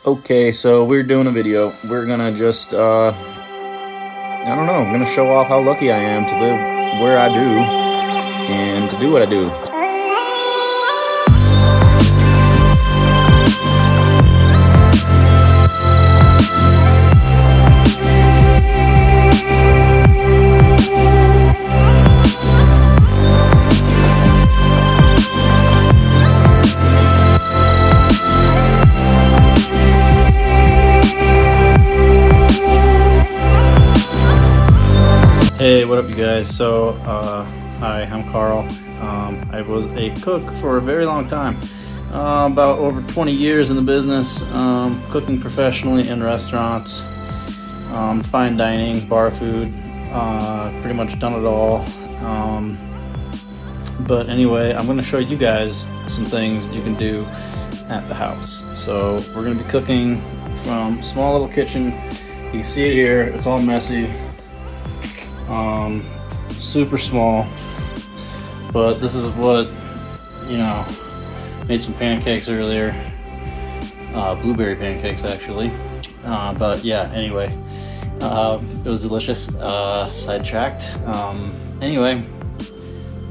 Okay, so we're doing a video. We're gonna just, I don't know, I'm gonna show off how lucky I am to live where I do and to do what I do. Hey, what up you guys? So, hi, I'm Carl. I was a cook for a very long time, about over 20 years in the business, cooking professionally in restaurants, fine dining, bar food, pretty much done it all. But anyway, I'm going to show you guys some things you can do at the house. So we're going to be cooking from small little kitchen. You can see it here, it's all messy. Super small, but this is what, made some pancakes earlier, blueberry pancakes actually, but yeah, anyway, it was delicious. Sidetracked. Anyway,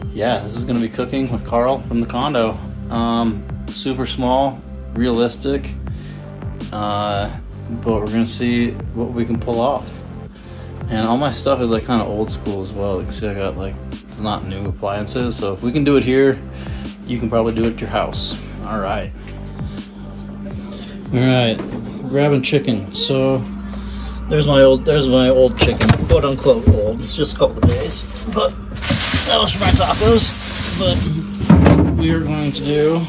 yeah, this is gonna be cooking with Karl from the condo. Super small, realistic, but we're gonna see what we can pull off. And all my stuff is like kind of old school as well. You see I got like, it's not new appliances. So if we can do it here, you can probably do it at your house. All right. All right, grabbing chicken. So there's my old chicken, quote unquote old. It's just a couple of days, but that was for my tacos. But we are going to do,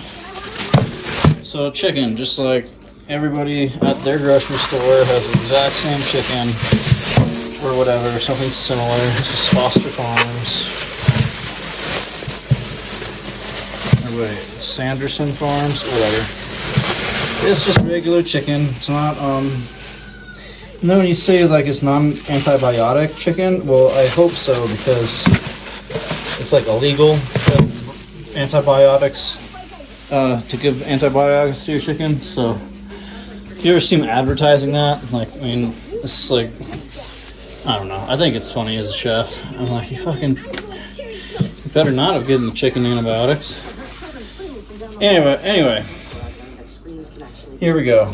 so chicken, just like everybody at their grocery store has the exact same chicken. Or whatever, something similar. This is Foster Farms. Or wait, Sanderson Farms, whatever. It's just regular chicken. It's not, you know when you say like it's non-antibiotic chicken? Well, I hope so, because it's like illegal antibiotics, to give antibiotics to your chicken. So, if you ever see them advertising that, like, I mean, it's like, I don't know. I think it's funny as a chef. I'm like, you better not have given the chicken antibiotics. Anyway, here we go.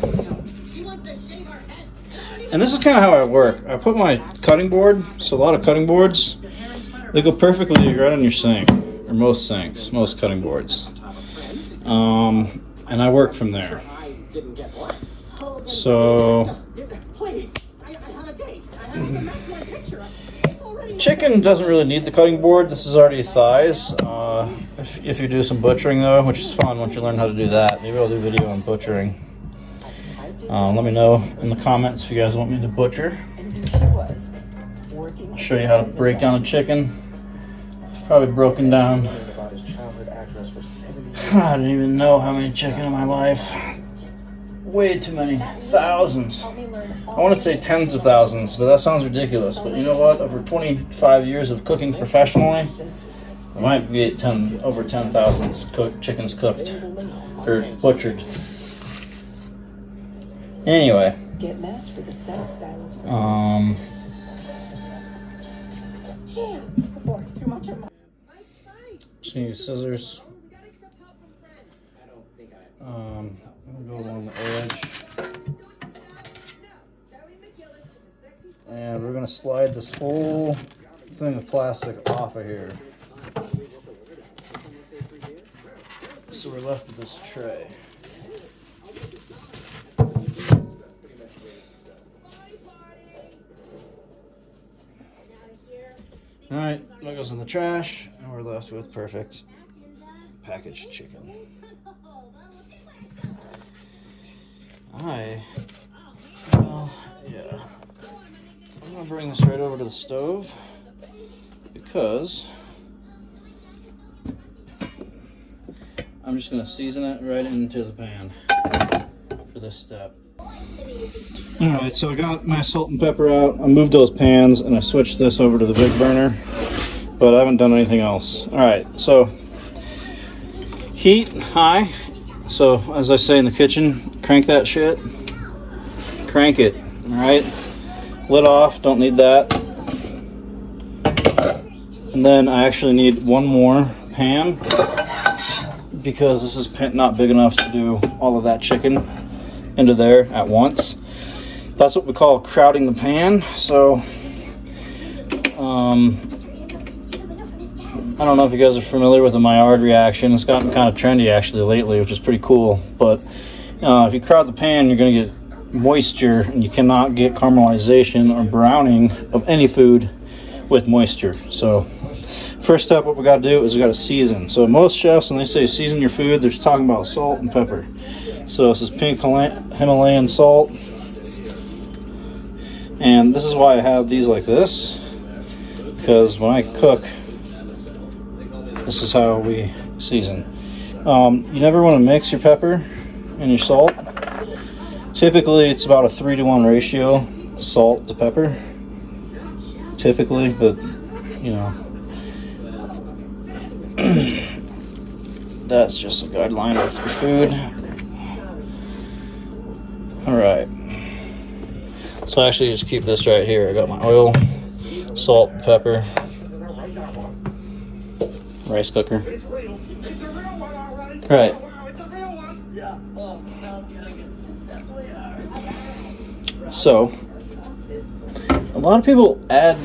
And this is kind of how I work. I put my cutting board, so a lot of cutting boards, they go perfectly right on your sink, or most sinks, most cutting boards. And I work from there. So, chicken doesn't really need the cutting board. This is already thighs. If you do some butchering though, which is fun once you learn how to do that. Maybe I'll do a video on butchering. Let me know in the comments if you guys want me to butcher. I'll show you how to break down a chicken. It's probably broken down. I don't even know how many chicken in my life. Way too many. Thousands. I want to say tens of thousands, but that sounds ridiculous. But you know what? Over 25 years of cooking professionally, I might be at over 10,000 chickens cooked or butchered. Anyway, just need scissors. I'm gonna go along the edge. And we're gonna slide this whole thing of plastic off of here. So we're left with this tray. Alright, that goes in the trash, and we're left with perfect packaged chicken. Yeah. I'm gonna bring this right over to the stove because I'm just gonna season it right into the pan for this step. Alright, so I got my salt and pepper out. I moved those pans and I switched this over to the big burner, but I haven't done anything else. Alright, so heat high. So as I say in the kitchen, crank that shit. crank it. All right, lid off, don't need that. And then I actually need one more pan because this is not big enough to do all of that chicken into there at once. That's what we call crowding the pan. So I don't know if you guys are familiar with the Maillard reaction. It's gotten kind of trendy actually lately, which is pretty cool. But if you crowd the pan, you're going to get moisture, and you cannot get caramelization or browning of any food with moisture. So first step, what we got to do is we got to season. So most chefs, when they say season your food, they're just talking about salt and pepper. So this is pink Himalayan salt. And this is why I have these like this, because when I cook, this is how we season. You never want to mix your pepper and your salt. Typically, it's about a 3-to-1 ratio, salt to pepper. Typically, but you know, that's just a guideline with your food. All right. So I actually just keep this right here. I got my oil, salt, pepper, rice cooker. All right. So a lot of people add,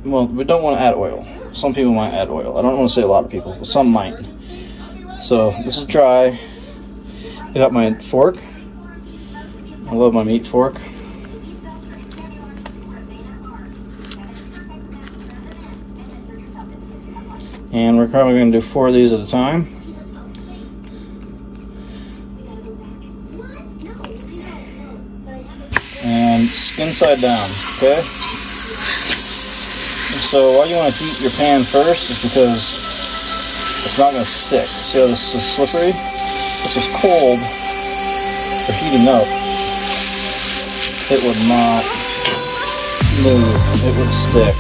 well, we don't want to add oil. Some people might add oil. I don't want to say a lot of people, but some might. So this is dry. I got my fork. I love my meat fork. And we're probably going to do 4 of these at a time. And skin side down, okay? So why you want to heat your pan first is because it's not going to stick. See how this is slippery? This is cold or heating up. It would not move, it would stick.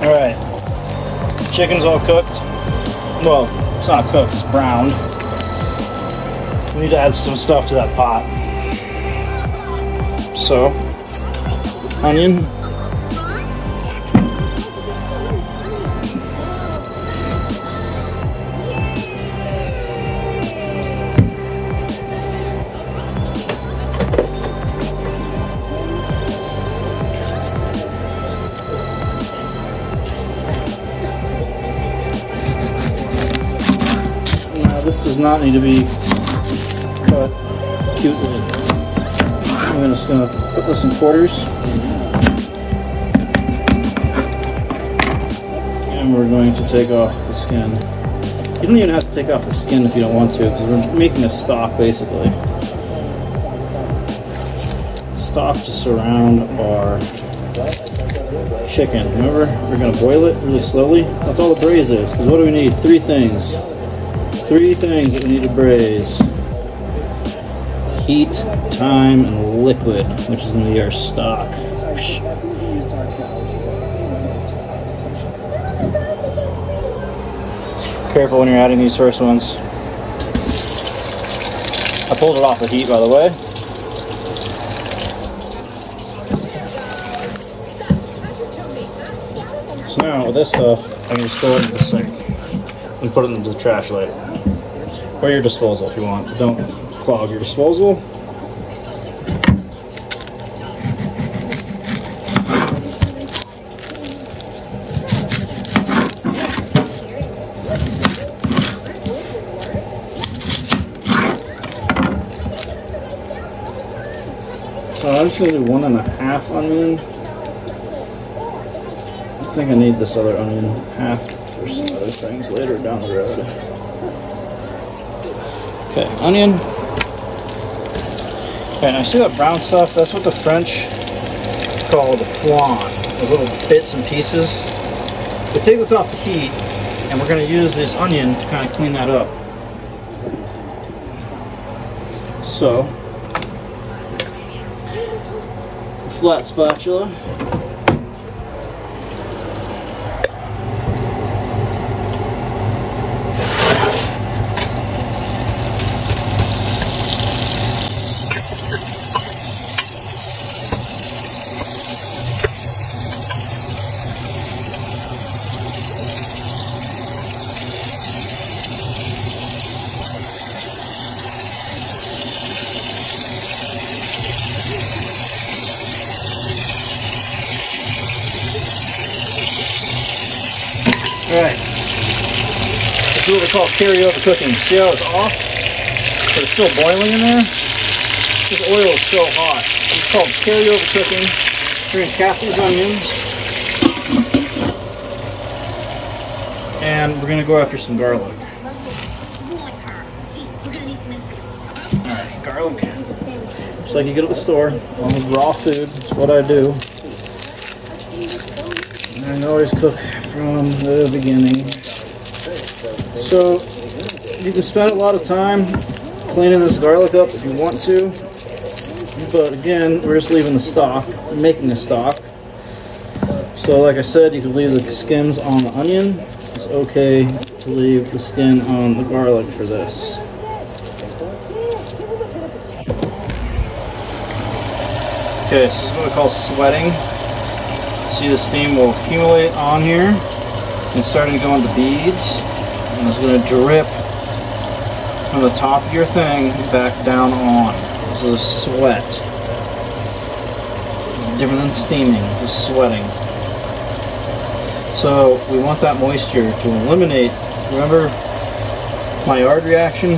Alright, chicken's all cooked. Well, it's not cooked, it's browned. We need to add some stuff to that pot. So, onion. This does not need to be cut cutely. I'm just going to put this in quarters. And we're going to take off the skin. You don't even have to take off the skin if you don't want to, because we're making a stock basically. Stock to surround our chicken. Remember, we're going to boil it really slowly. That's all the braise is, because what do we need? 3 things. 3 things that we need to braise: heat, time, and liquid, which is going to be our stock. Careful when you're adding these first ones. I pulled it off the heat, by the way. So now with this stuff, I can just throw it into the sink and put it into the trash later. Or your disposal if you want. Don't clog your disposal. So I'm just going to do 1.5 onion. I think I need this other onion half for some other things later down the road. Okay, onion. Okay, now see that brown stuff? That's what the French call the flan, the little bits and pieces. We take this off the heat, and we're going to use this onion to kind of clean that up. So, flat spatula. Alright, this is what we call carryover cooking. See how it's off? But it's still boiling in there? This oil is so hot. It's called carryover cooking. We're going to cap these onions. And we're going to go after some garlic. Alright, garlic. Just like you get at the store. On raw food. That's what I do. And I always cook from the beginning. So you can spend a lot of time cleaning this garlic up if you want to, but again, we're just leaving the stock, making a stock. So like I said, you can leave the skins on the onion. It's okay to leave the skin on the garlic for this. Okay, this is what we call sweating. See, the steam will accumulate on here. It's starting to go into beads, and it's going to drip from the top of your thing back down on. This is a sweat. It's different than steaming. This is sweating. So we want that moisture to eliminate. Remember Maillard reaction?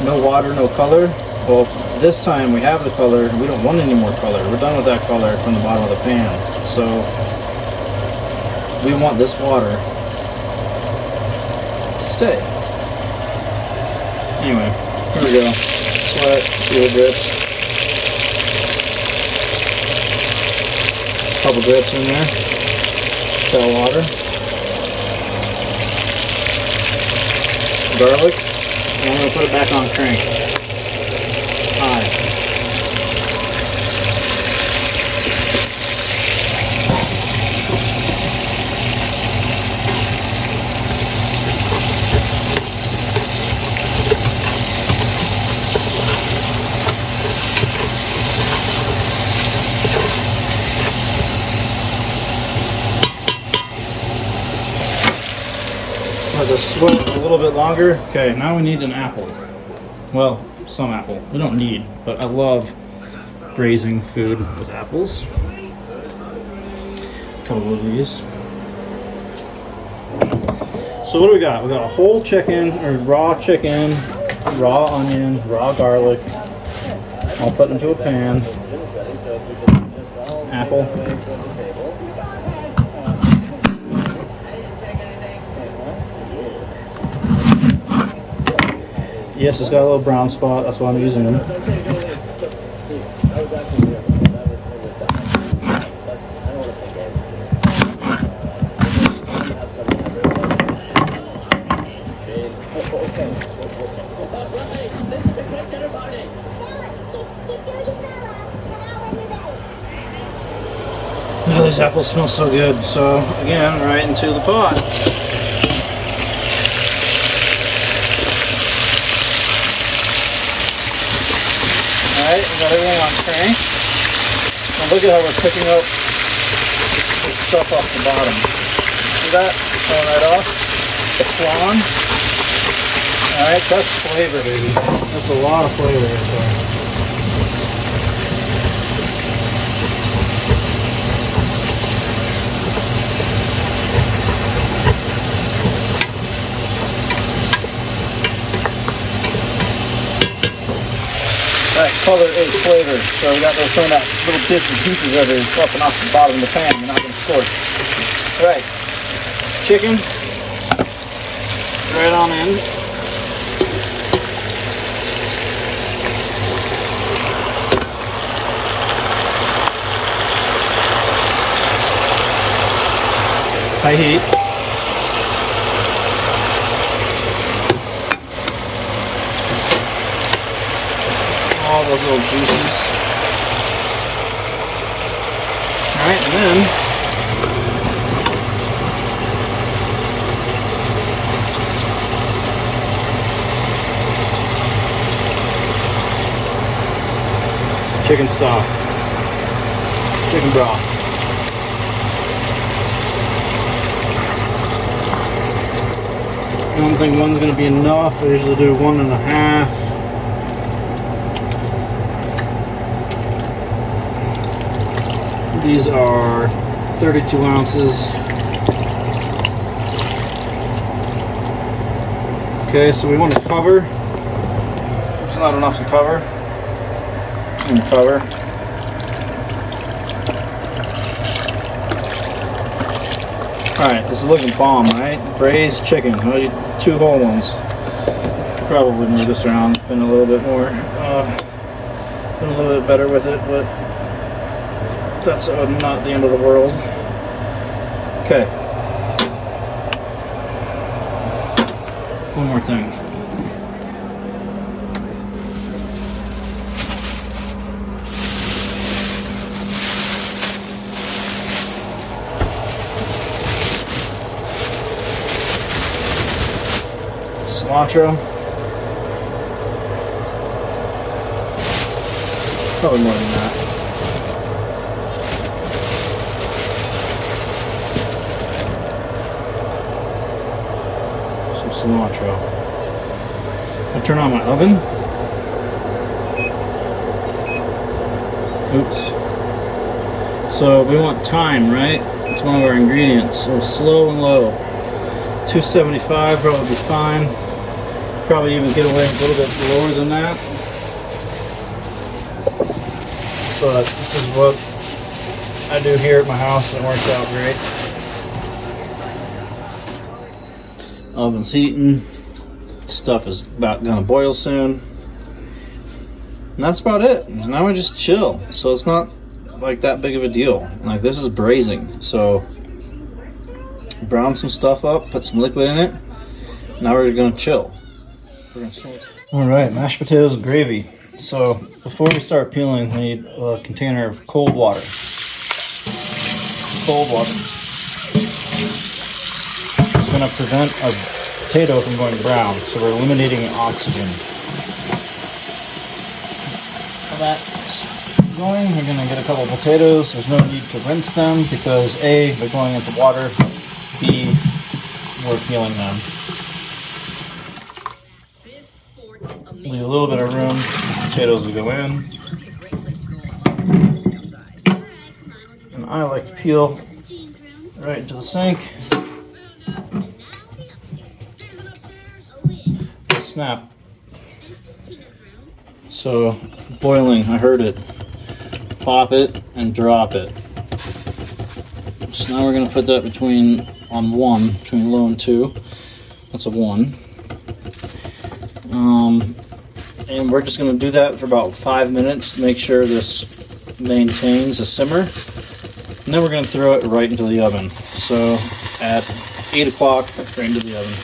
No water, no color. Well, this time we have the color. We don't want any more color. We're done with that color from the bottom of the pan. So we want this water to stay. Anyway, here we go. Sweat, see what drips. A couple drips in there. Tell water. Garlic. And I'm going to put it back on crank. High. Let this sweat a little bit longer. Okay, now we need an apple. Well, some apple. We don't need, but I love braising food with apples. A couple of these. So what do we got? We got a whole chicken, or raw chicken, raw onion, raw garlic. I'll put into a pan. Apple. Yes, it's got a little brown spot, that's why I'm using them. Oh, these apples smell so good. So, again, right into the pot. Got everything on crank. Now look at how we're picking up this stuff off the bottom. See that? It's going right off. The flan. Alright, that's flavor, baby. That's a lot of flavor right there. Alright, color is flavor. So we got some of that little bits and pieces that are up and off the bottom of the pan. You're not going to scorch. Alright, chicken. Right on in. High heat. All those little juices. Alright, and then chicken stock, chicken broth. I don't think one's going to be enough. I usually do 1.5. These are 32 ounces. Okay, so we want to cover. It's not enough to cover. And cover. Alright, this is looking bomb, right? Braised chicken. I'll eat 2 whole ones. Could probably move this around, been a little bit more, been a little bit better with it, but that's not the end of the world. Okay. One more thing. Cilantro. Probably more than that. Some cilantro. I'll turn on my oven. Oops. So we want thyme, right? It's one of our ingredients. So slow and low. 275 probably be fine. Probably even get away a little bit lower than that. But this is what I do here at my house and it works out great. Oven's heating. Stuff is about gonna boil soon. And that's about it. Now we just chill. So it's not like that big of a deal. Like this is braising. So brown some stuff up, put some liquid in it. Now we're gonna chill. Alright, mashed potatoes and gravy. So before we start peeling, we need a container of cold water. Cold water. It's gonna prevent a potato from going brown, so we're eliminating oxygen. While that's going, we're gonna get a couple potatoes. There's no need to rinse them because A, they're going into water. B, we're peeling them. Leave a little bit of room. Potatoes will go in. And I like to peel right into the sink. Snap. So, boiling, I heard it. Pop it and drop it. So now we're going to put that between low and 2. That's a 1. And we're just going to do that for about 5 minutes to make sure this maintains a simmer. And then we're going to throw it right into the oven. So at 8 o'clock, right into the oven.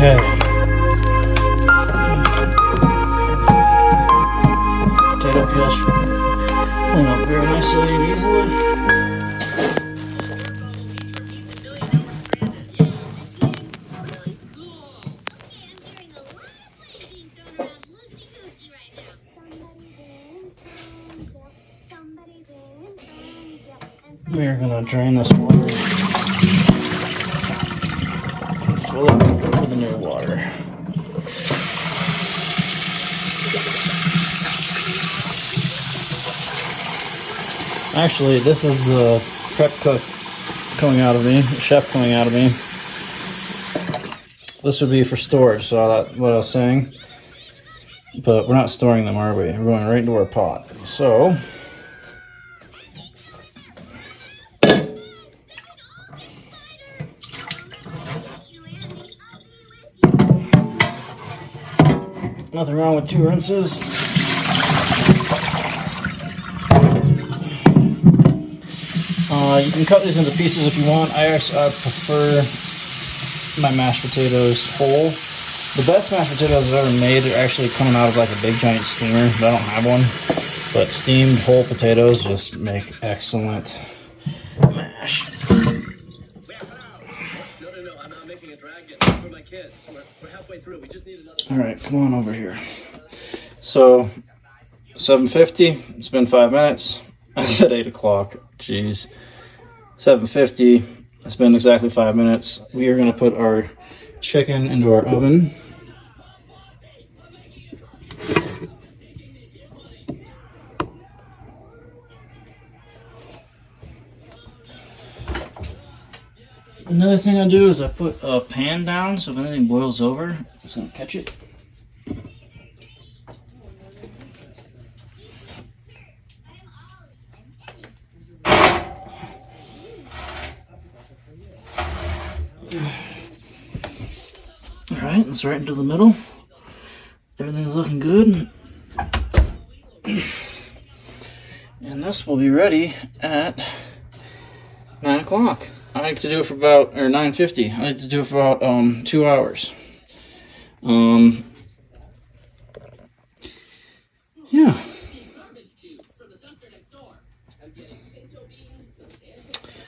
Okay. Potato peels clean up very nicely and easily. We're gonna drain this water and fill it with the new water. Actually, this is the prep cook coming out of me, chef coming out of me. This would be for storage, so that's what I was saying. But we're not storing them, are we? We're going right into our pot. So, nothing wrong with 2 rinses. You can cut these into pieces if you want. I prefer my mashed potatoes whole. The best mashed potatoes I've ever made are actually coming out of like a big giant steamer, but I don't have one. But steamed whole potatoes just make excellent mash. No, I'm not making a drag yet for my kids. We're halfway through. We just need another. All right, come on over here. So, 7:50. It's been 5 minutes. I said 8 o'clock. Jeez. 7:50. It's been exactly 5 minutes. We are going to put our chicken into our oven. Another thing I do is I put a pan down so if anything boils over, it's going to catch it. Alright, it's right into the middle. Everything's looking good. And this will be ready at 9 o'clock. I like to do it for about, or 9:50. I like to do it for about 2 hours. Yeah.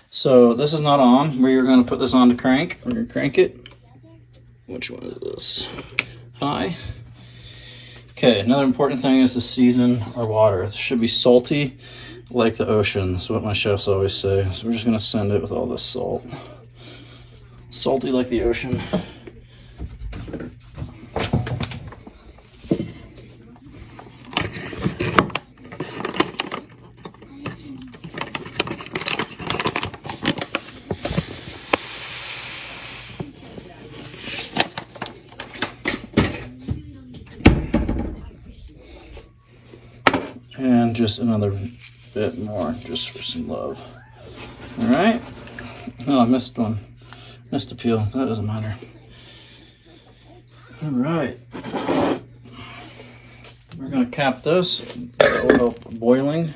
So this is not on. We're going to put this on to crank. We're going to crank it. Which one is this? High. Okay, another important thing is to season our water. It should be salty like the ocean. That's what my chefs always say. So we're just going to send it with all this salt. Salty like the ocean. And just another bit more, just for some love. All right. Oh, I missed one. Missed a peel. That doesn't matter. All right. We're going to cap this. That will help boiling.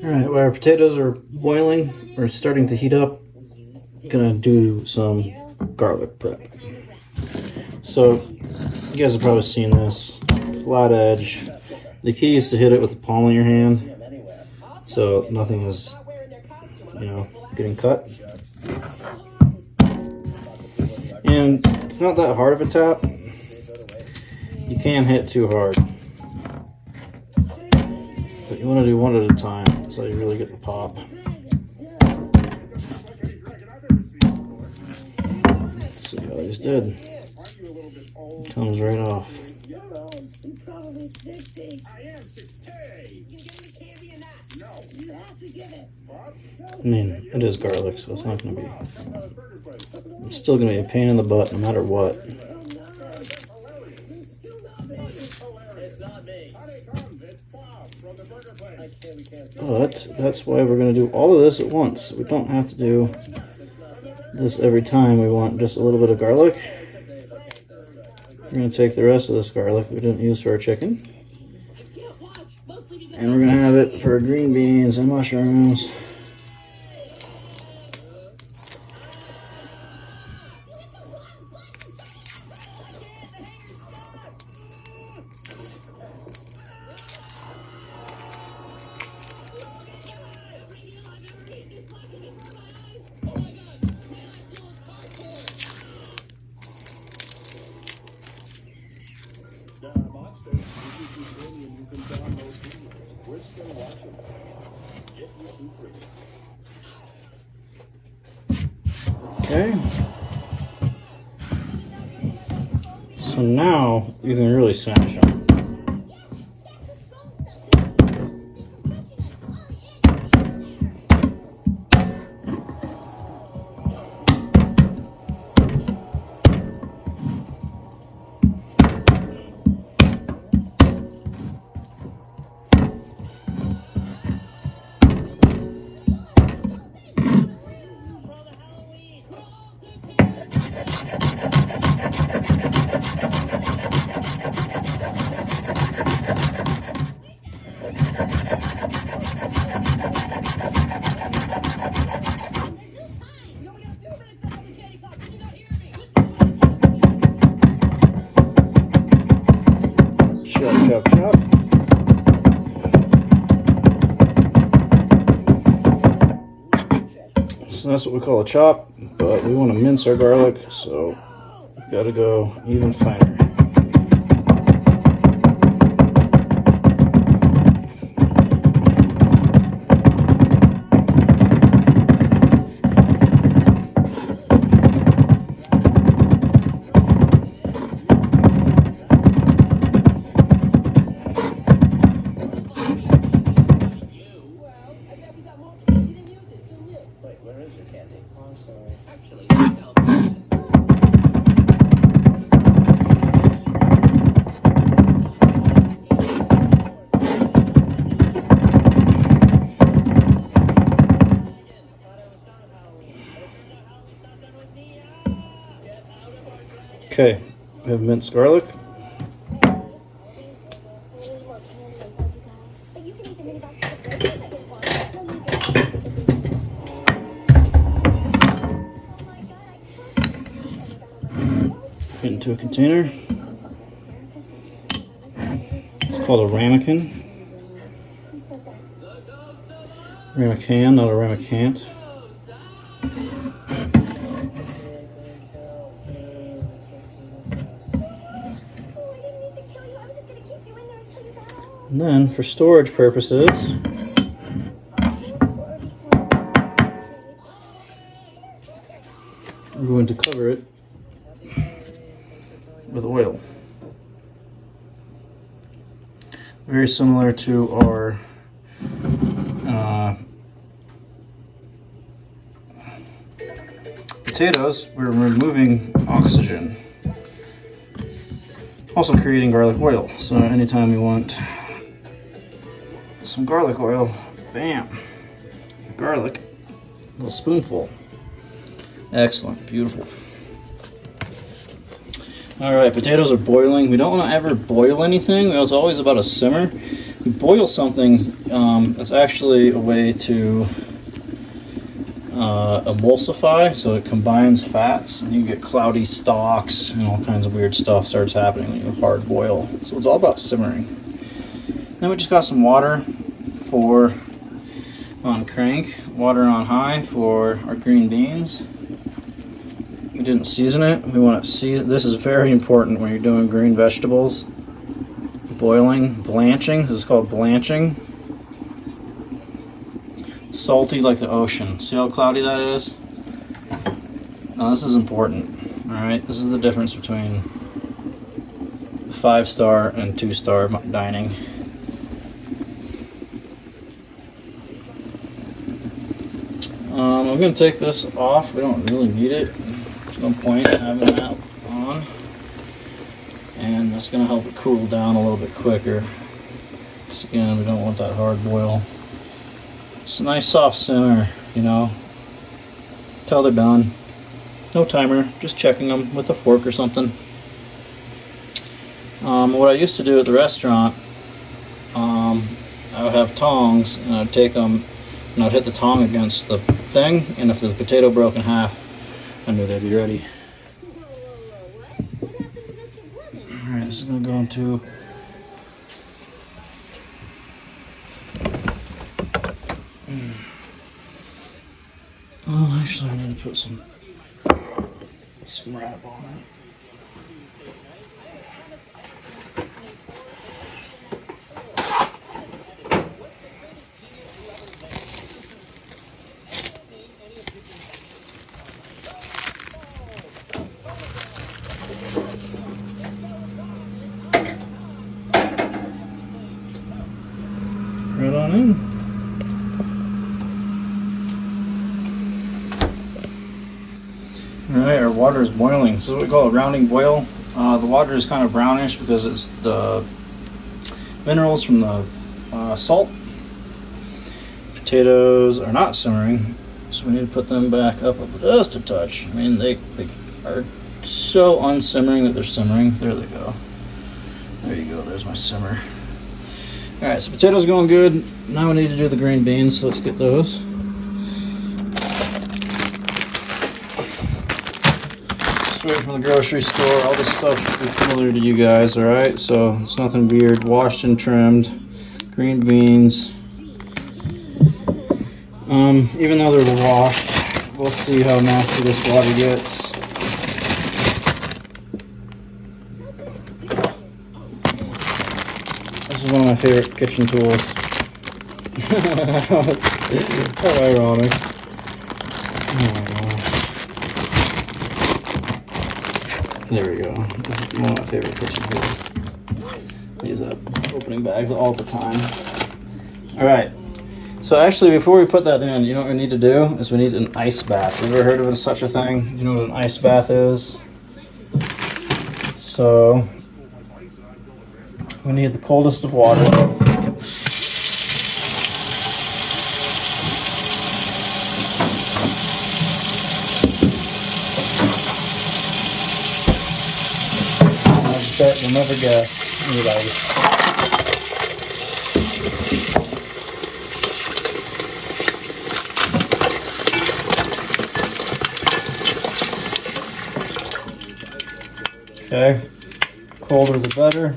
All right. While our potatoes are boiling or starting to heat up, I'm going to do some garlic prep. So, you guys have probably seen this. Flat edge. The key is to hit it with the palm of your hand, so nothing is, getting cut. And it's not that hard of a tap. You can hit too hard, but you want to do one at a time. That's how you really get the pop. Let's see how I just did. It comes right off. Probably 60. I am 60. You can give me candy or not? No. You have to give it. I mean, it is garlic, so it's not going to be... It's still going to be a pain in the butt no matter what. It's not me. But that's why we're going to do all of this at once. We don't have to do this every time. We want just a little bit of garlic. We're going to take the rest of this garlic we didn't use for our chicken. And we're going to have it for green beans and mushrooms. Okay. So now you can really smash them. Chop, chop, chop. So that's what we call a chop, but we want to mince our garlic, so we've got to go even finer. Wait, where is your candy? Oh, I'm sorry. Actually, tell me this. Okay, we have minced garlic. Put it into a container. It's called a ramekin. Ramekin, not a ramekant. And then, for storage purposes, we're going to cover it with oil. Very similar to our potatoes, we're removing oxygen. Also creating garlic oil. So anytime you want some garlic oil, bam, garlic, a little spoonful. Excellent, beautiful. All right, potatoes are boiling. We don't want to ever boil anything. It's always about a simmer. You boil something, that's actually a way to emulsify, so it combines fats, and you get cloudy stalks and all kinds of weird stuff starts happening when you hard boil. So it's all about simmering. Then we just got some water for on crank, water on high for our green beans. We didn't season it. We want to season. This is very important when you're doing green vegetables. Boiling, blanching. This is called blanching. Salty like the ocean. See how cloudy that is? Now this is important. Alright, this is the difference between 5-star and 2-star dining. I'm going to take this off. We don't really need it. There's no point in having that on. And that's going to help it cool down a little bit quicker. Because again, we don't want that hard boil. It's a nice soft simmer, you know, till they're done. No timer, just checking them with a fork or something. What I used to do at the restaurant, I would have tongs, and I'd take them and I'd hit the tong against the thing, and if the potato broke in half, I knew they'd be ready. Alright, this is going to go into actually I'm going to put some wrap on it. Right on in. Alright, our water is boiling. This is what we call a rounding boil. The water is kind of brownish because it's the minerals from the salt. Potatoes are not simmering, so we need to put them back up just a touch. I mean, they are so unsimmering that they're simmering. There they go. There you go. There's my simmer. Alright, so potatoes are going good. Now we need to do the green beans, so let's get those. Straight from the grocery store. All this stuff should be familiar to you guys, alright? So it's nothing weird. Washed and trimmed. Green beans. Even though they're washed, we'll see how nasty this water gets. This is one of my favorite kitchen tools. How ironic. Oh my gosh. There we go. This is one of my favorite kitchen tools. Use opening bags all the time. Alright. So actually, before we put that in, you know what we need to do? Is we need an ice bath. Have you ever heard of such a thing? You know what an ice bath is? So, we need the coldest of water. You'll never guess. You need ice. Okay, colder the better.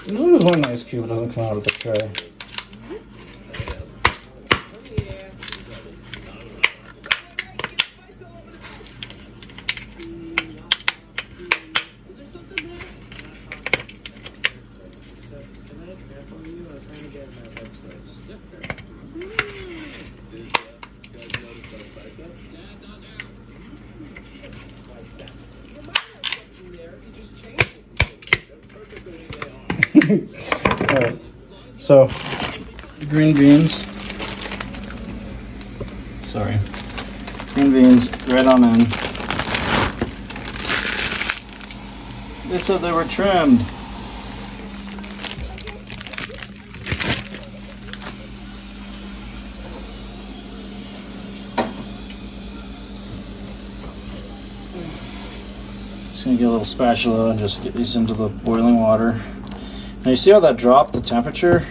There's always one ice cube that doesn't come out of the tray. Alright, so green beans, green beans right on in. They said they were trimmed. Just gonna get a little spatula and just get these into the boiling water. Now you see how that dropped the temperature?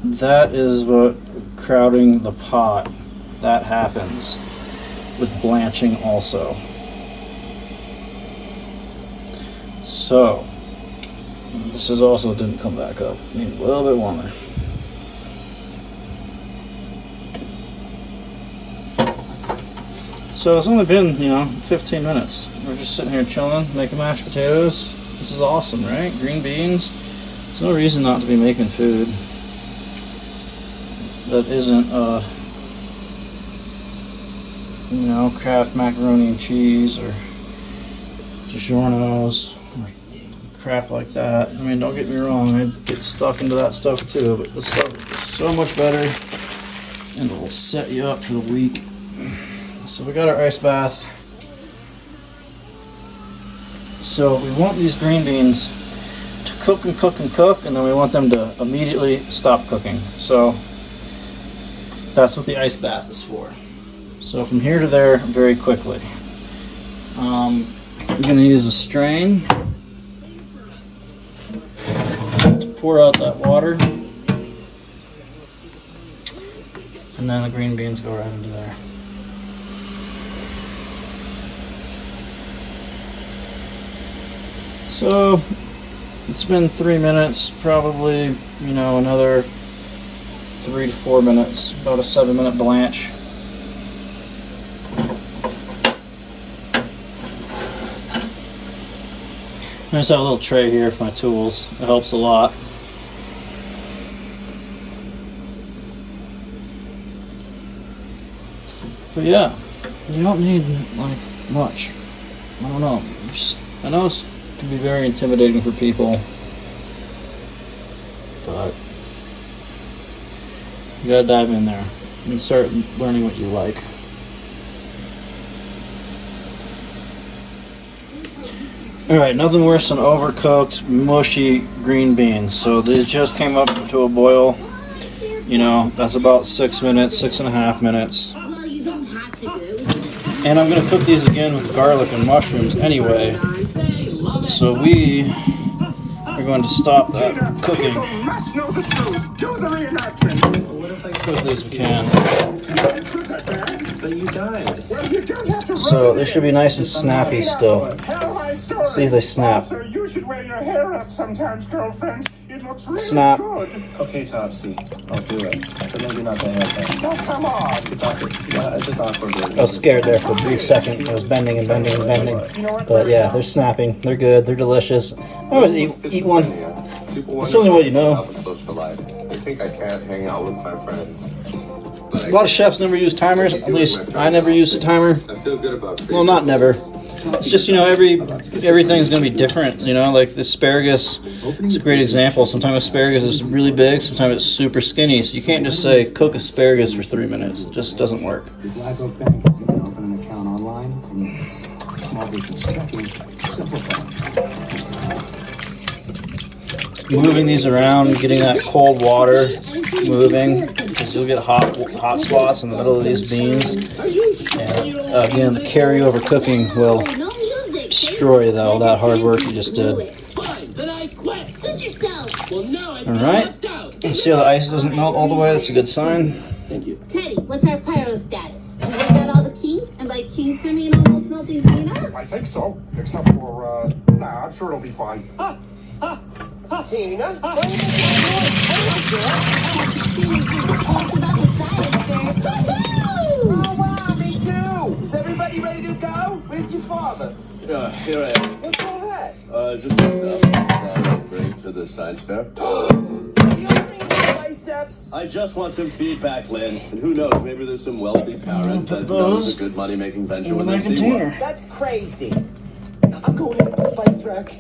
That is what crowding the pot. That happens with blanching also. So, this is also didn't come back up. Need a little bit warmer. So it's only been, 15 minutes. We're just sitting here chilling, making mashed potatoes. This is awesome, right? Green beans. There's no reason not to be making food that isn't, Kraft macaroni and cheese or DiGiorno's or crap like that. I mean, don't get me wrong, I get stuck into that stuff too, but this stuff is so much better and it will set you up for the week. So we got our ice bath. So we want these green beans to cook and cook and cook, and then we want them to immediately stop cooking. So that's what the ice bath is for. So from here to there very quickly. I'm going to use a strain to pour out that water, and then the green beans go right into there. So it's been 3 minutes, probably, another 3 to 4 minutes, about a 7-minute blanch. I just have a little tray here for my tools. It helps a lot. But yeah, you don't need like much. I don't know. I know it can be very intimidating for people, but you gotta dive in there and start learning what you like. Alright, nothing worse than overcooked, mushy green beans. So these just came up to a boil. You know, that's about 6 minutes, 6.5 minutes. Well, you don't have to do. And I'm going to cook these again with garlic and mushrooms anyway. So we are going to stop that cooking Must know the truth. Do the reenactment. as quickly as we can. But you died. Well, you don't have to So run they should be nice and snappy still. Tell my story. See if they snap. Also, you should wear your hair up sometimes, girlfriend. It looks really Snap. good. Okay, Topsy. I'll do it. But maybe not the hair thing. Oh, come on. It's awkward. Yeah, it's just awkward. I was scared there for a brief second. I was bending and bending and bending. But yeah, they're snapping. They're good. They're delicious. I always eat one. It's only what you know. Social life. I think I can't hang out with my friends. A lot of chefs never use timers. At least I never used a timer. I feel good about Well, not never. It's just, you know, everything's gonna be different. You know, like the asparagus. It's a great example. Sometimes asparagus is really big. Sometimes it's super skinny. So you can't just say cook asparagus for 3 minutes. It just doesn't work. With Live Oak Bank, you can open an account online in minutes. Small business checking, simplified. Moving these around, getting that cold water moving, because you'll get hot spots in the middle of these beans. And again, the carryover cooking will destroy all that hard work you just did. Fine, then I quit. Suit yourself. Well, now I All right. And see how the ice doesn't melt all the way? That's a good sign. Thank you. Teddy, what's our pyro status? Did you work out all the kinks? And by kinks, I mean almost melting Tina? I think so. Except for, nah, I'm sure it'll be fine. Tina? Talked about the stylist first. Woohoo! Oh, wow, me too. Is everybody ready to go? Where's your father? Here I am. What's all that? Just enough that I bring to the science fair. You don't bring any biceps. I just want some feedback, Lynn. And who knows, maybe there's some wealthy parent that knows a good money-making venture when they see one. That's crazy. I'm going to get the spice rack.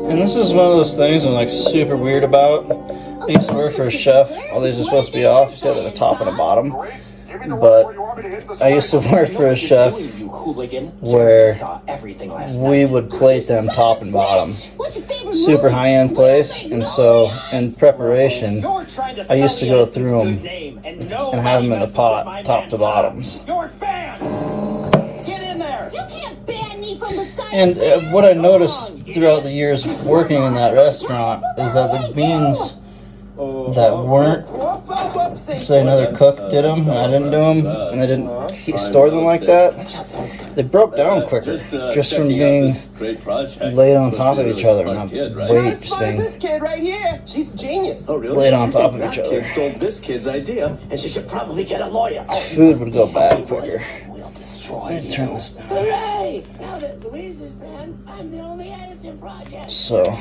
And this is one of those things I'm like super weird about. I used to work for a chef. All these are supposed to be off. You said at the top and the bottom. But I used to work for a chef where we would plate them top and bottom. Super high-end place. And so in preparation, I used to go through them and have them in the pot, top to bottoms. You're banned. Get in there. You can't ban me from the science And fair. what I noticed throughout the years working in that restaurant is that the beans that weren't, say another cook did them and I didn't do them, and they didn't store them like that, they broke down quicker just from being laid on top of each other, not weight just being This kid right here. She's a genius. Oh, really? laid on top of each That other. kid stole this kid's idea, and she should probably get a lawyer. Food would go bad quicker. We'll destroy you. Turn this down. Hooray! Now that Louise is banned, I'm the only Edison project. So,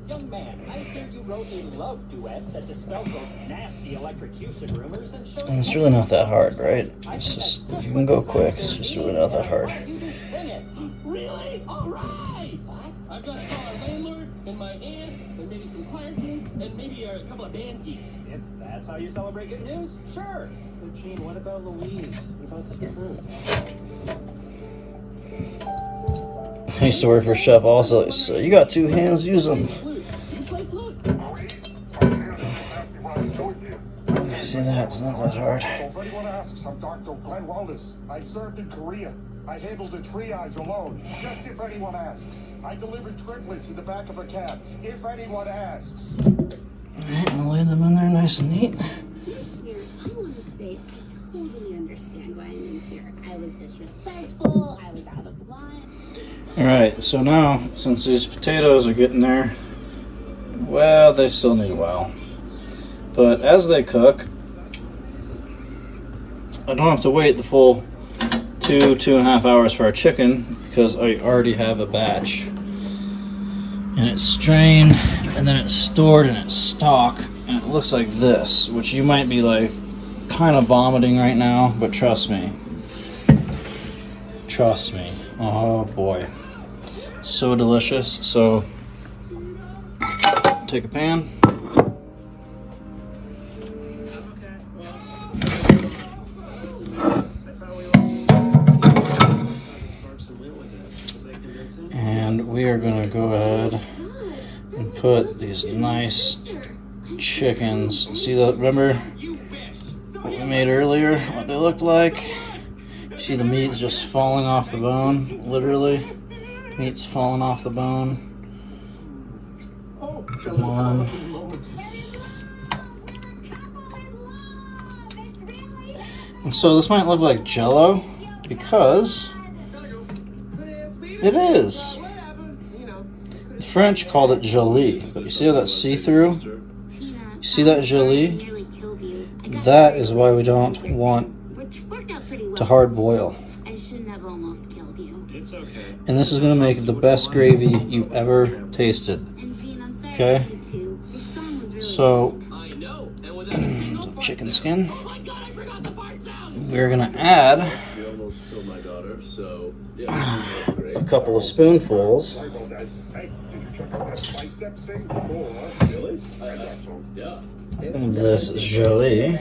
Young man, I hear you wrote a love duet that dispels those nasty electrocution rumors and shows. and it's really not that hard, right? It's just, if you can go quick, it's just really not that hard. You just sing it. Really? All right. What? I've got a landlord and my aunt and maybe some choir kids and maybe a couple of band geeks. If that's how you celebrate good news, sure. But Gene, what about Louise? What about the truth? I used to work for a chef also, so you got two hands, use them. Flute. Do you play flute? See that? It's not that hard. So if anyone asks, I'm Dr. Glenn Waldis. I served in Korea. I handled the triage alone. Just if anyone asks. I delivered triplets in the back of a cab. If anyone asks. Alright, I'm gonna lay them in there nice and neat. Commissioner, I want to say I totally understand why I'm in here. I was disrespectful. I was out of line. Alright, so now, since these potatoes are getting there, well, they still need a while. But as they cook, I don't have to wait the full 2.5 hours for our chicken because I already have a batch. And it's strained, and then it's stored in its stock, and it looks like this, which you might be like, kind of vomiting right now, but trust me. Trust me. Oh boy. So delicious. So take a pan. And we are going to go ahead and put these nice chickens. See that? Remember what we made earlier? What they looked like? See the meat's just falling off the bone. Literally, meat's falling off the bone. Come on. And so this might look like Jell-O because it is. The French called it gelée, but you see how that's see-through? You see that gelée? That is why we don't want to hard boil. And this is going to make the best gravy you've ever tasted. Okay? So, chicken skin. We're going to add a couple of spoonfuls of this gelée.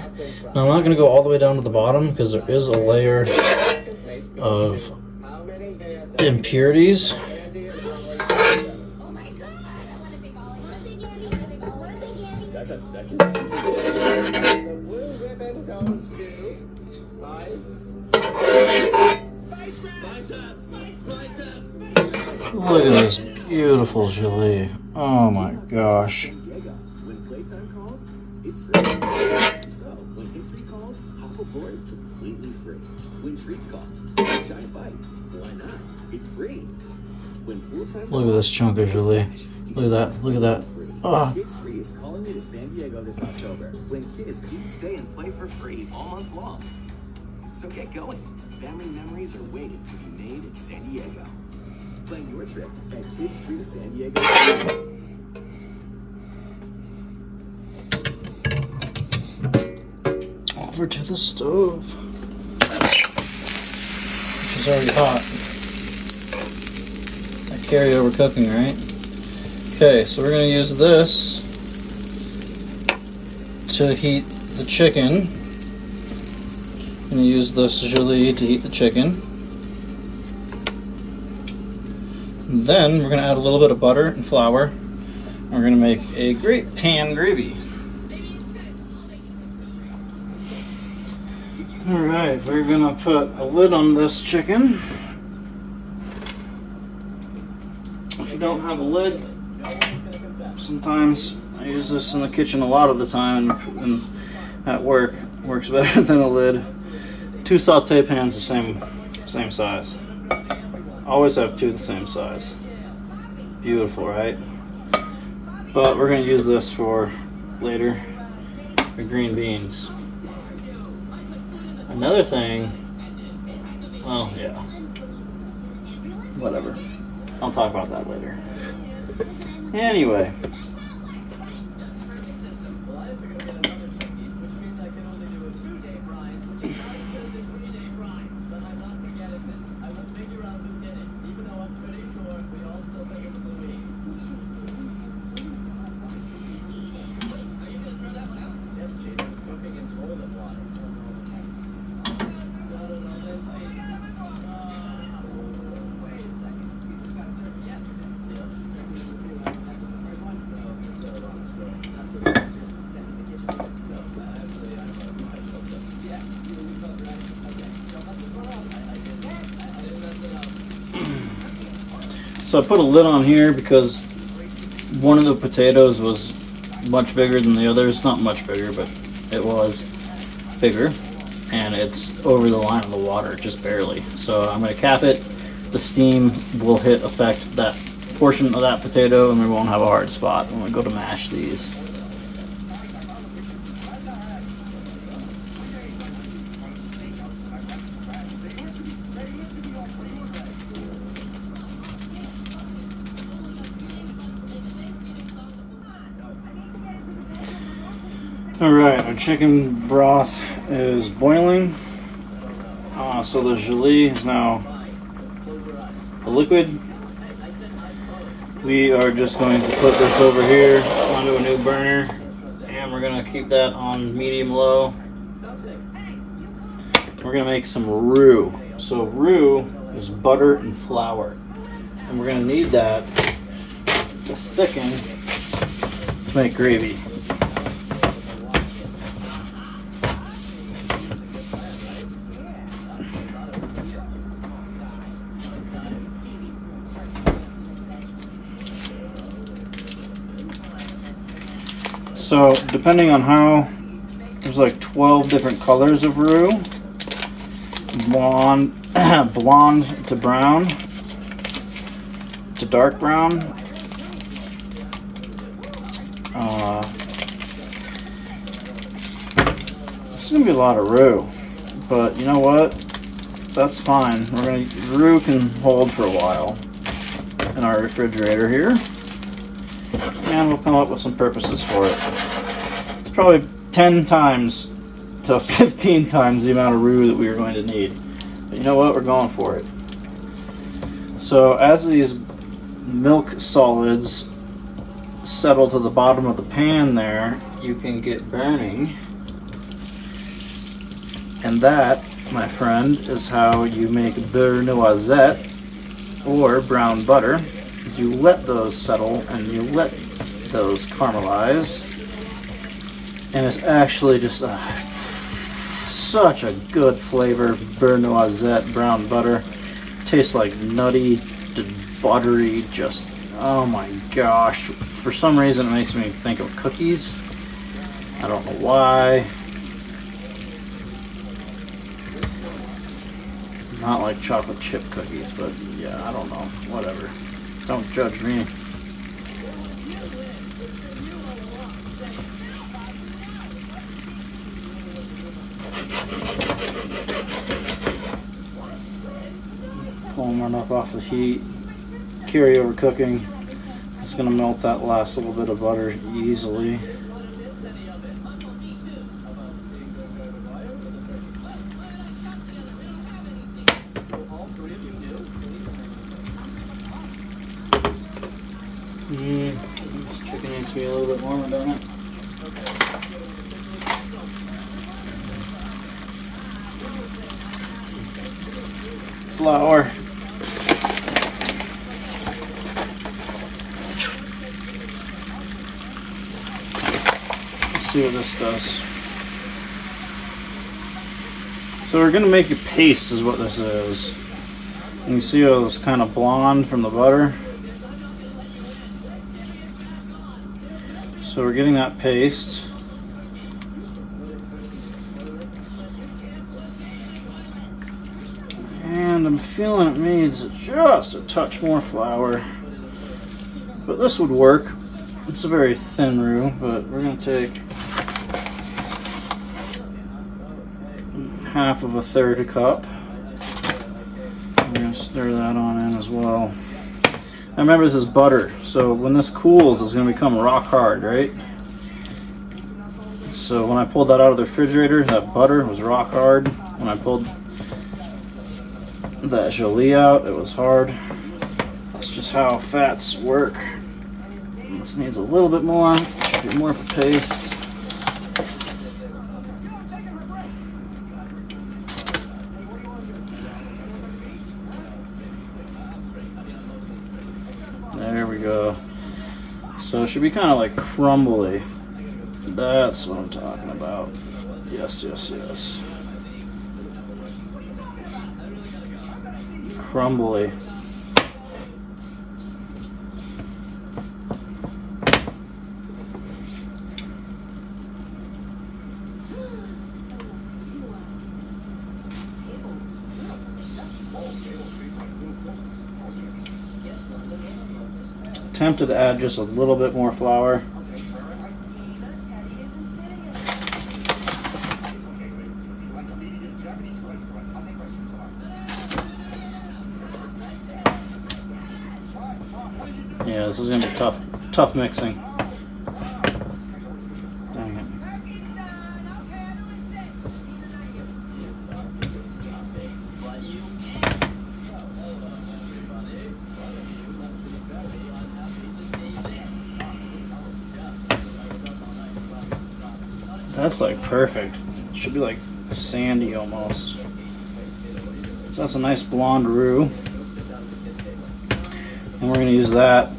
Now I'm not going to go all the way down to the bottom because there is a layer of impurities. Look at this beautiful gelée. Oh my gosh. When playtime calls, it's free. So, when history calls, hop aboard completely free. When treats call, giant bite. Why not? It's free. When pool time Look at this chunk of gelée. Look at that. Look at that. Oh. Kids Free is calling you to San Diego this October. When kids eat, stay, and play for free all month long. So get going. Family memories are waiting to be made in San Diego. Plan your trip at Kids Free to San Diego. Over to the stove, which is already hot. That carryover cooking, right? Okay, so we're going to use this to heat the chicken. I'm going to use this gelée to heat the chicken. And then we're going to add a little bit of butter and flour. And we're going to make a great pan gravy. Alright, we're going to put a lid on this chicken. If you don't have a lid, sometimes I use this in the kitchen a lot of the time and at work. It works better than a lid. 2 saute pans the same size. Always have 2 the same size. Beautiful, right? But we're going to use this for later, the green beans. Another thing, well, yeah, whatever. I'll talk about that later. Anyway. So I put a lid on here because one of the potatoes was much bigger than the others. Not much bigger, but it was bigger. And it's over the line of the water, just barely. So I'm going to cap it. The steam will affect that portion of that potato, and we won't have a hard spot when we go to mash these. Alright, our chicken broth is boiling. So the gelée is now the liquid. We are just going to put this over here onto a new burner, and we're going to keep that on medium-low. We're going to make some roux. So roux is butter and flour, and we're going to need that to thicken to make gravy. So depending on how, there's like 12 different colors of roux. Blonde, blonde to brown, to dark brown. This is gonna be a lot of roux, but you know what? That's fine. Roux can hold for a while in our refrigerator here. And we'll come up with some purposes for it. It's probably 10 times to 15 times the amount of roux that we are going to need. But you know what? We're going for it. So as these milk solids settle to the bottom of the pan there, you can get burning. And that, my friend, is how you make beurre noisette or brown butter. Is you let those settle and you let those caramelize, and it's actually just such a good flavor. Beurre noisette brown butter tastes like nutty, buttery, just oh my gosh. For some reason it makes me think of cookies. I don't know why. Not like chocolate chip cookies, but yeah, I don't know, whatever. Don't judge me. Pull them right up off the heat. Carry over cooking. It's going to melt that last little bit of butter easily. This chicken needs to be a little bit warmer, doesn't it? Flour. Let's see what this does. So we're going to make a paste is what this is. And you see how it's kind of blonde from the butter? So we're getting that paste. And I'm feeling it needs just a touch more flour. But this would work. It's a very thin roux, but we're going to take half of a third cup. We're going to stir that on in as well. Now remember, this is butter, so when this cools, it's going to become rock hard, right? So when I pulled that out of the refrigerator, that butter was rock hard. When I pulled that gelée out, it was hard. That's just how fats work. And this needs a little bit more, should be more of a paste. There we go. So it should be kind of like crumbly. That's what I'm talking about. Yes, yes, yes. Crumbly. Tempted to add just a little bit more flour. Yeah, this is gonna be tough mixing. Dang it. That's like perfect. It should be like sandy almost. So that's a nice blonde roux. And we're going to use that,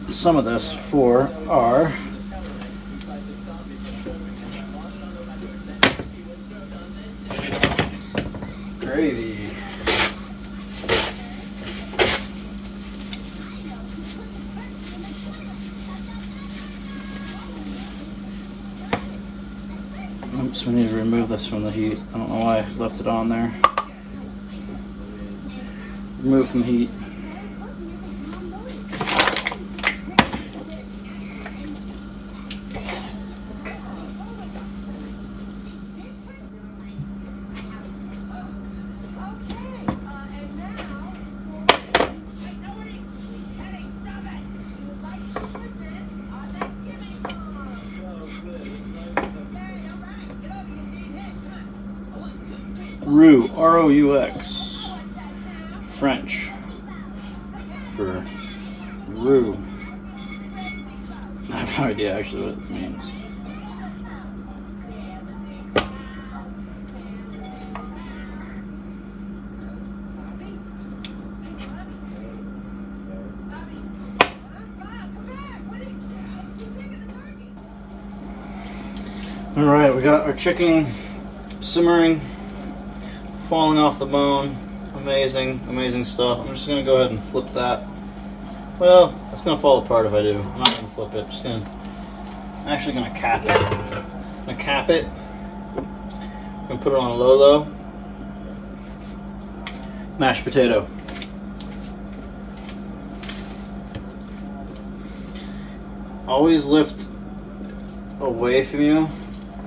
some of this, for our gravy. Oops, we need to remove this from the heat. I don't know why I left it on there. Remove from heat. Roux, R-O-U-X, French for roux. I have no idea actually what it means. All right, we got our chicken simmering, falling off the bone. Amazing, amazing stuff. I'm just gonna go ahead and flip that. Well, it's gonna fall apart if I do. I'm not gonna flip it. I'm actually gonna cap it. I'm gonna cap it. I'm gonna put it on a low. Mashed potato. Always lift away from you.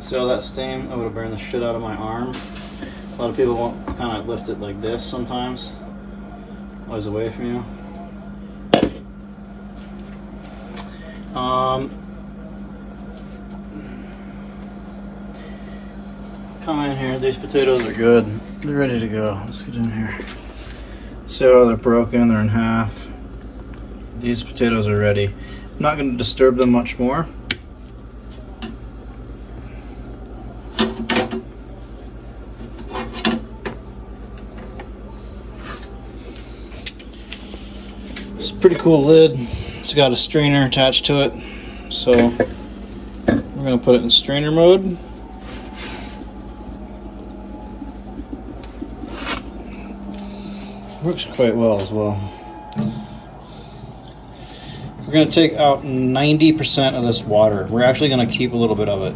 See all that steam? I would have burned the shit out of my arm. A lot of people won't kind of lift it like this sometimes. Always away from you. Come in here. These potatoes are good. They're ready to go. Let's get in here. See how they're broken? They're in half. These potatoes are ready. I'm not going to disturb them much more. Pretty cool lid. It's got a strainer attached to it, so we're going to put it in strainer mode. Works quite well as well. We're going to take out 90% of this water. We're actually going to keep a little bit of it.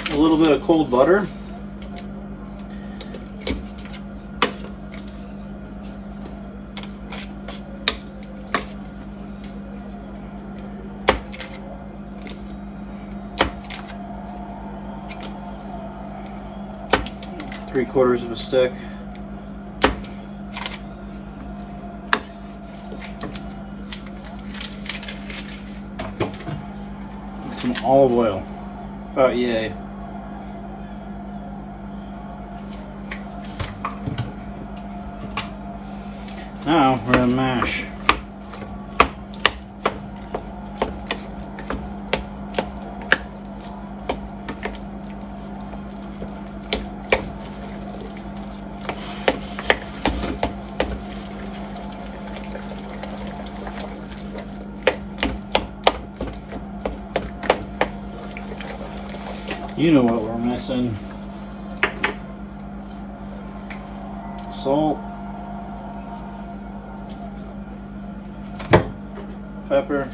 A little bit of cold butter. Three-quarters of a stick. Some olive oil. About yay. Now we're going to mash. You know what we're missing. Salt. Pepper.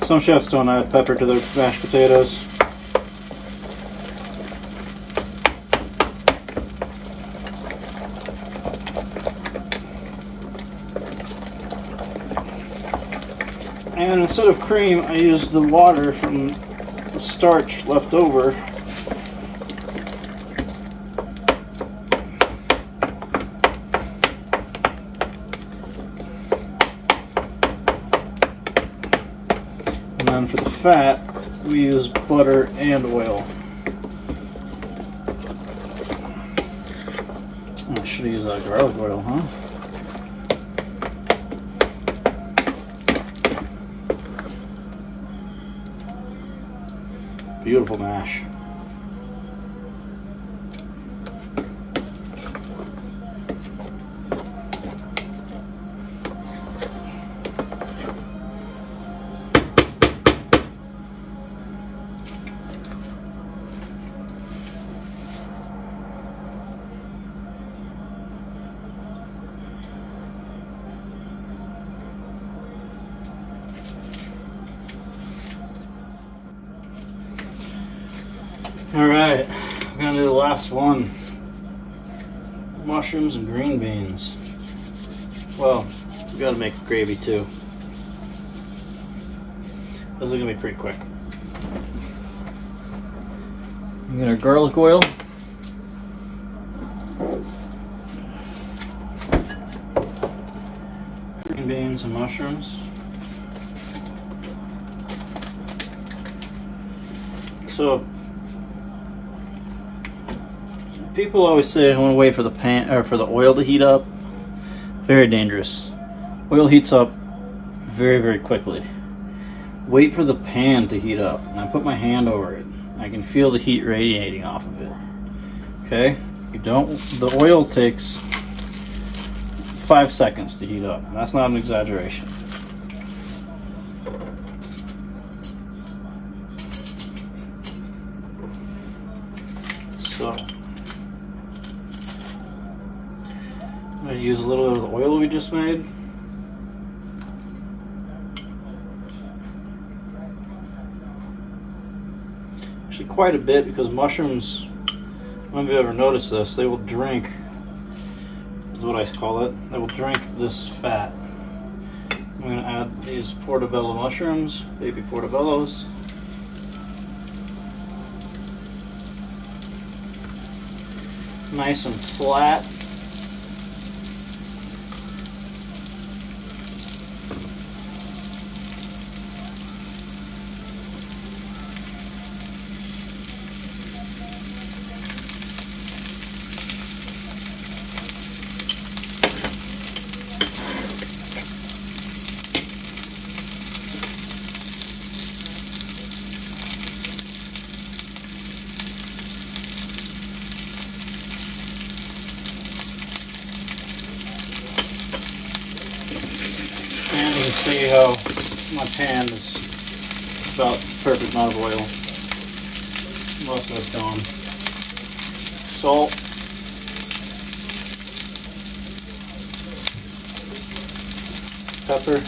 Some chefs don't add pepper to their mashed potatoes. instead of cream, I used the water from the starch left over. And then for the fat, we use butter and oil. Oh, I should have used that garlic oil, huh? Beautiful mash. Alright, I'm gonna do the last one. Mushrooms and green beans. Well, we gotta make gravy too. This is gonna be pretty quick. We get our garlic oil. Green beans and mushrooms. So people always say I want to wait for the pan or for the oil to heat up. Very dangerous. Oil heats up very, very quickly. Wait for the pan to heat up. And I put my hand over it. I can feel the heat radiating off of it. Okay? You don't. The oil takes 5 seconds to heat up. And that's not an exaggeration. So I'm going to use a little bit of the oil we just made. Actually quite a bit, because mushrooms, I don't know if you ever noticed this, they will drink, is what I call it, they will drink this fat. I'm going to add these portobello mushrooms, baby portobellos. Nice and flat. And you can see how my pan is about the perfect amount of oil. Most of it's gone. Salt. Pepper.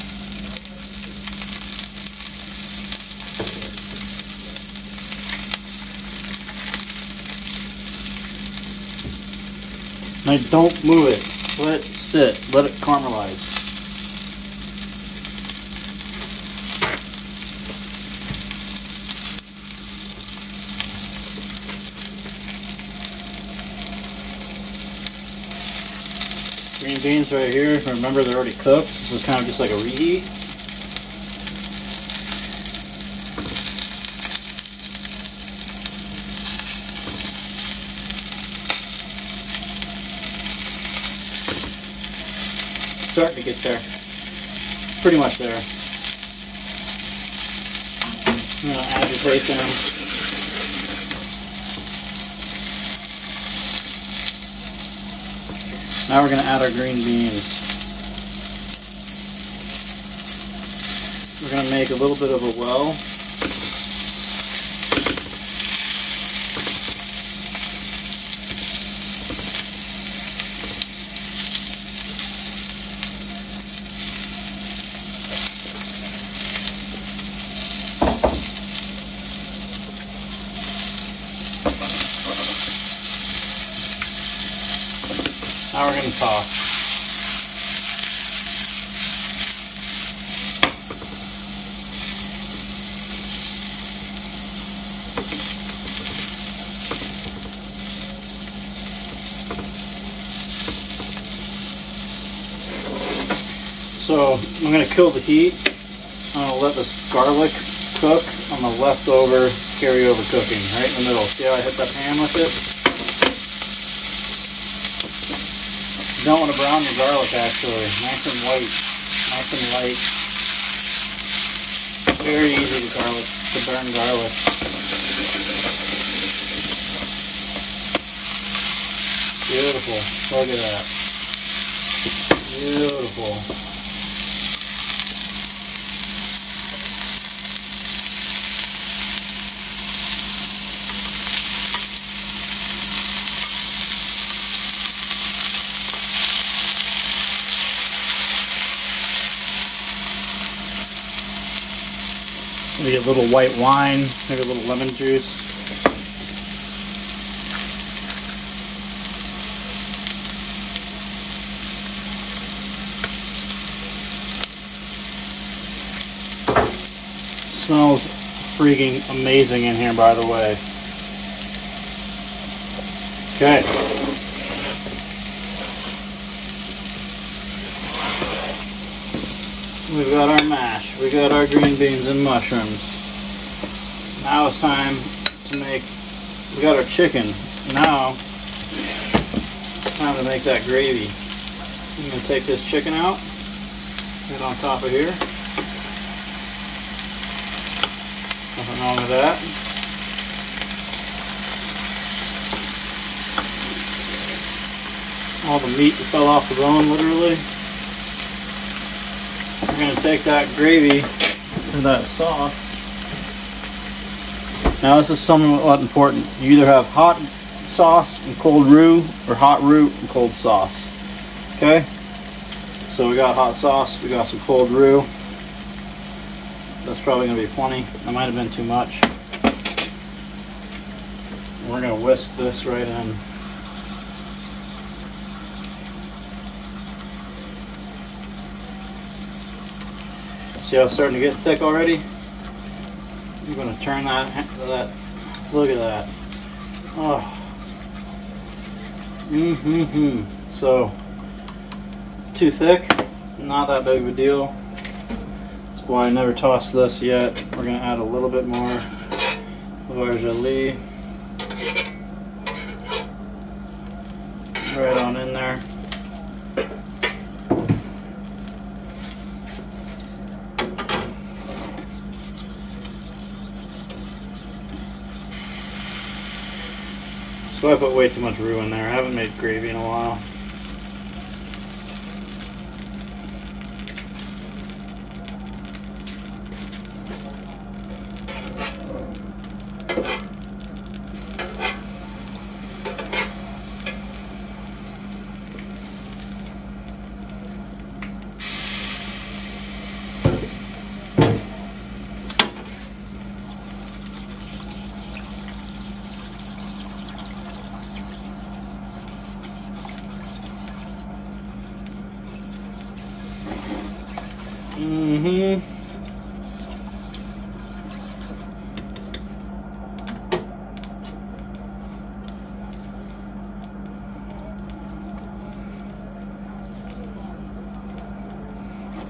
Now don't move it. Let it sit. Let it caramelize. Green beans right here. Remember, they're already cooked. This is kind of just like a reheat. Starting to get there. Pretty much there. I'm going to agitate them. Now we're going to add our green beans. We're going to make a little bit of a well. Now we're going to toss. So I'm going to kill the heat. I'm going to let this garlic cook on the leftover carryover cooking, right in the middle. See how I hit that pan with it? You don't want to brown your garlic actually. Nice and white. Nice and light. Very easy to burn garlic. Beautiful. Look at that. Beautiful. Maybe a little white wine, maybe a little lemon juice. Smells freaking amazing in here, by the way. Okay. We've got our mash, we got our green beans and mushrooms. Now it's time to make, we got our chicken. Now it's time to make that gravy. I'm going to take this chicken out, put it on top of here. Nothing wrong with that. All the meat that fell off the bone, literally. We're going to take that gravy to that sauce. Now this is somewhat important. You either have hot sauce and cold roux, or hot roux and cold sauce. Okay? So we got hot sauce, we got some cold roux. That's probably going to be plenty. That might have been too much. We're going to whisk this right in. See how it's starting to get thick already? I'm going to turn that, look at that. Oh. So, too thick, not that big of a deal. That's why I never tossed this yet. We're going to add a little bit more of our gelée. Right on in there. So I put way too much roux in there. I haven't made gravy in a while.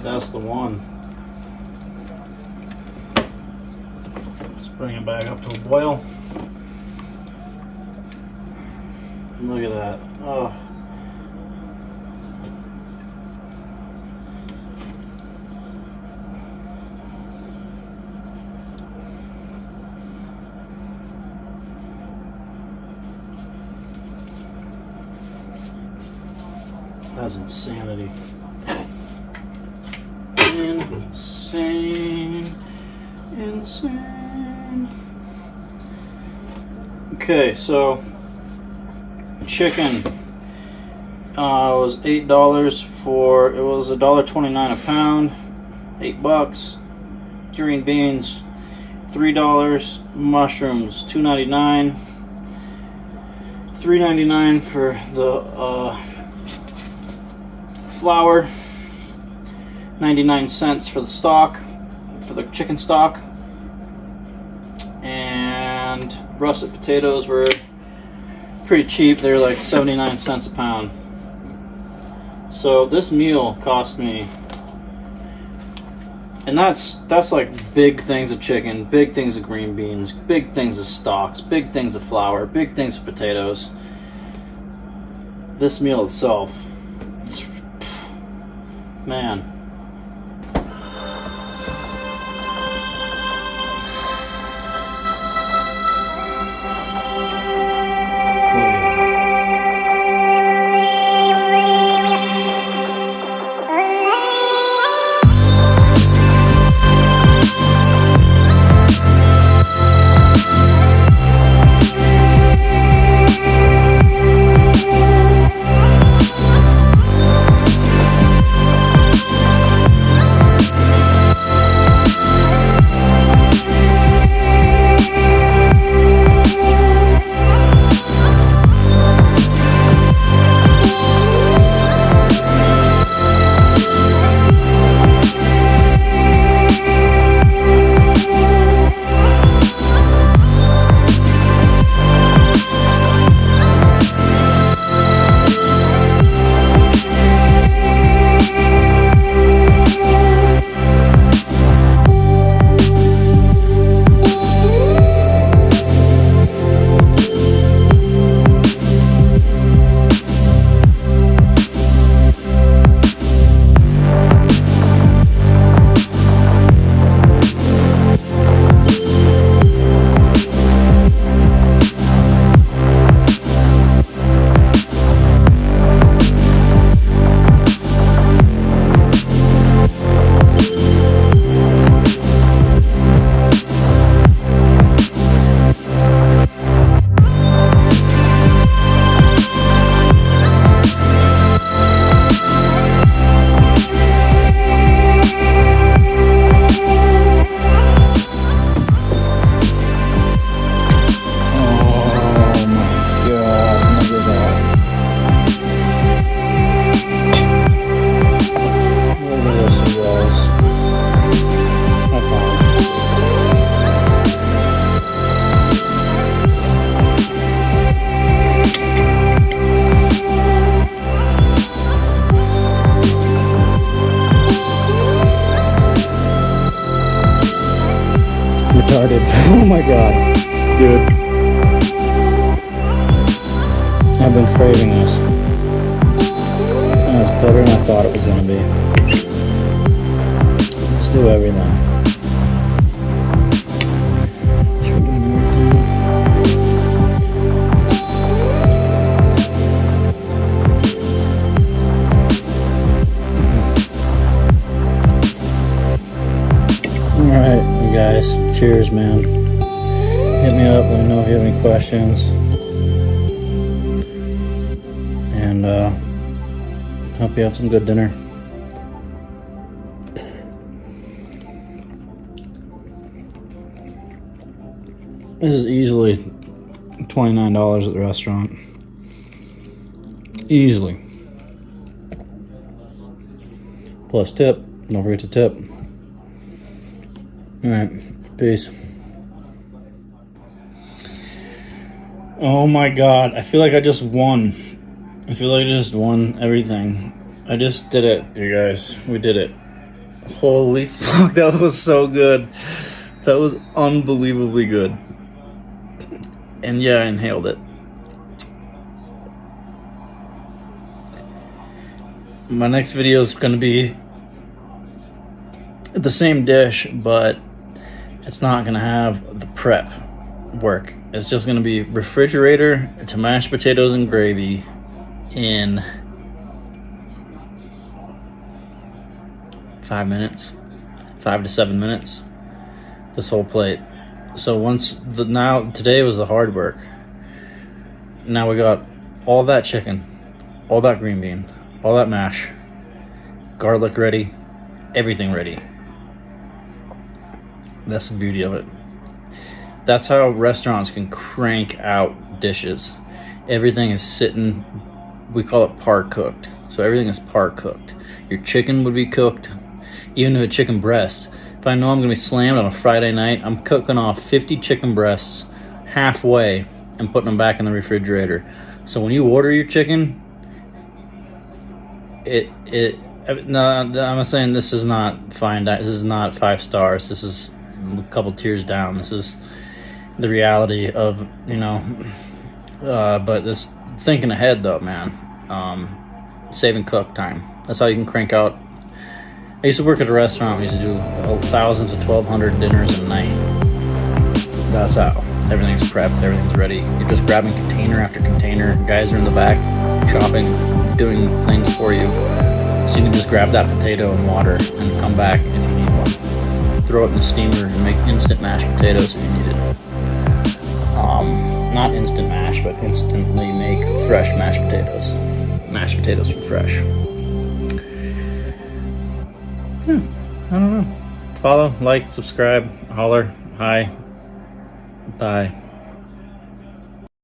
That's the one. Let's bring it back up to a boil. Look at that. Oh. That's insanity. Insane. Okay, so chicken was $8 for, it was $1.29 a pound, $8. Green beans $3, mushrooms $2.99, $3.99 for the flour, 99 cents for the stock, for the chicken stock, and russet potatoes were pretty cheap. They were like 79 cents a pound. So this meal cost me, and that's like big things of chicken, big things of green beans, big things of stalks, big things of flour, big things of potatoes. This meal itself, man. Retarded. Oh my god. Dude. I've been craving this. And it's better than I thought it was going to be. Let's do everything. Should we do everything? Alright, you guys. Cheers, man. Hit me up, let me know if you have any questions. And hope you have some good dinner. This is easily $29 at the restaurant. Easily. Plus tip. Don't forget to tip. Alright, peace. Oh my god, I feel like I just won. I feel like I just won everything. I just did it, you guys. We did it. Holy fuck, that was so good. That was unbelievably good. And yeah, I inhaled it. My next video is going to be the same dish, but it's not going to have the prep work. It's just going to be refrigerator to mashed potatoes and gravy in 5 minutes, 5 to 7 minutes, this whole plate. So today was the hard work. Now we got all that chicken, all that green bean, all that mash, garlic ready, everything ready. That's the beauty of it. That's how restaurants can crank out dishes. Everything is sitting, we call it par cooked. So everything is par cooked. Your chicken would be cooked, even if a chicken breast. If I know I'm gonna be slammed on a Friday night, I'm cooking off 50 chicken breasts halfway and putting them back in the refrigerator. So when you order your chicken, no, I'm not saying this is not fine. This is not 5 stars. This is a couple tiers down. This is the reality of, you know, but this thinking ahead though, man. Saving cook time. That's how you can crank out. I used to work at a restaurant. We used to do 1,000 to 1,200 dinners a night. That's how. Everything's prepped. Everything's ready. You're just grabbing container after container. Guys are in the back chopping, doing things for you. So you can just grab that potato and water and come back if you need one. Throw it in the steamer and make instant mashed potatoes if you need it. Not instant mash, but instantly make fresh mashed potatoes. Mashed potatoes from fresh. Yeah, I don't know. Follow, like, subscribe, holler, hi, bye.